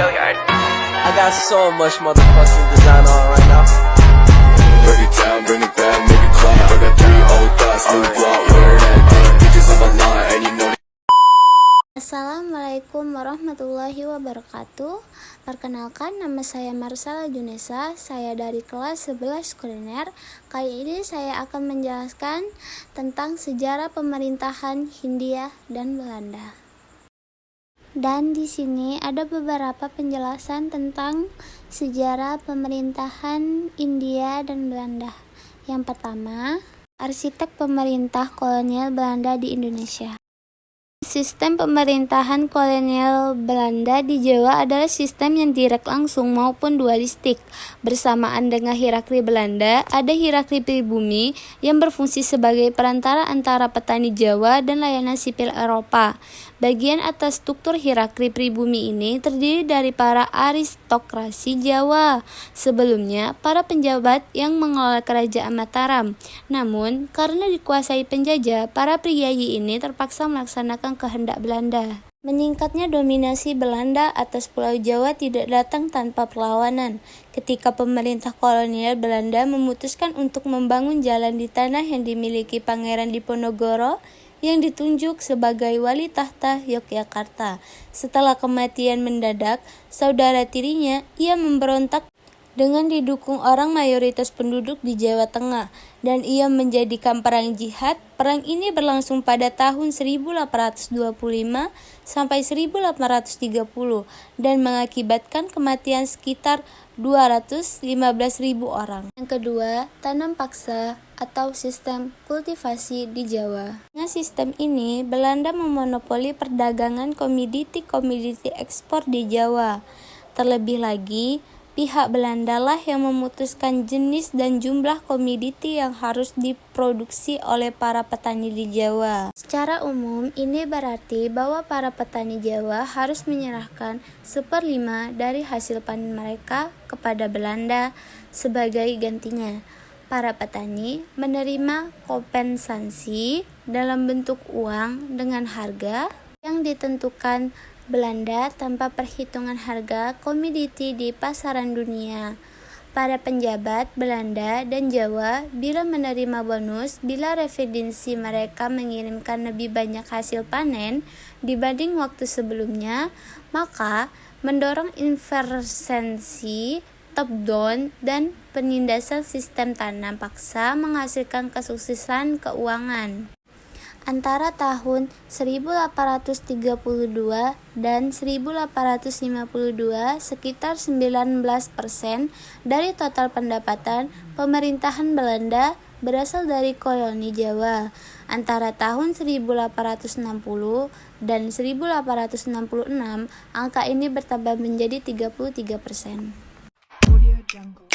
I got so much motherfucking design on right now. Break it down, bring it back, make it clap. I got 3 old thoughts, new block, where that thing. Bitches on my line, and you know. Assalamualaikum warahmatullahi wabarakatuh. Perkenalkan, nama saya Marsala Junesa. Saya dari kelas 11 kuliner. Kali ini saya akan menjelaskan tentang sejarah pemerintahan Hindia dan Belanda. Dan di sini ada beberapa penjelasan tentang sejarah pemerintahan Hindia dan Belanda. Yang pertama, arsitek pemerintah kolonial Belanda di Indonesia. Sistem pemerintahan kolonial Belanda di Jawa adalah sistem yang direct langsung maupun dualistik. Bersamaan dengan hierarki Belanda, ada hierarki pribumi yang berfungsi sebagai perantara antara petani Jawa dan layanan sipil Eropa. Bagian atas struktur hierarki pribumi ini terdiri dari para aristokrasi Jawa. Sebelumnya, para penjabat yang mengelola kerajaan Mataram. Namun, karena dikuasai penjajah, para priyayi ini terpaksa melaksanakan kehendak Belanda. Meningkatnya dominasi Belanda atas Pulau Jawa tidak datang tanpa perlawanan. Ketika pemerintah kolonial Belanda memutuskan untuk membangun jalan di tanah yang dimiliki Pangeran Diponegoro yang ditunjuk sebagai wali tahta Yogyakarta. Setelah kematian mendadak saudara tirinya, ia memberontak dengan didukung orang mayoritas penduduk di Jawa Tengah, dan ia menjadikan perang jihad. Perang ini berlangsung pada tahun 1825 sampai 1830 dan mengakibatkan kematian sekitar 215.000 orang. Yang kedua, tanam paksa atau sistem kultivasi di Jawa. Dengan sistem ini, Belanda memonopoli perdagangan komoditi ekspor di Jawa. Terlebih lagi, pihak Belanda lah yang memutuskan jenis dan jumlah komoditi yang harus diproduksi oleh para petani di Jawa. Secara umum, ini berarti bahwa para petani Jawa harus menyerahkan 1/5 dari hasil panen mereka kepada Belanda sebagai gantinya. Para petani menerima kompensasi dalam bentuk uang dengan harga yang ditentukan Belanda tanpa perhitungan harga komoditi di pasaran dunia. Para penjabat Belanda dan Jawa bila menerima bonus bila referensi mereka mengirimkan lebih banyak hasil panen dibanding waktu sebelumnya, maka mendorong investasi top-down dan penindasan sistem tanam paksa menghasilkan kesuksesan keuangan. Antara tahun 1832 dan 1852, sekitar 19% dari total pendapatan pemerintahan Belanda berasal dari koloni Jawa. Antara tahun 1860 dan 1866, angka ini bertambah menjadi 33%. Audio Jungle.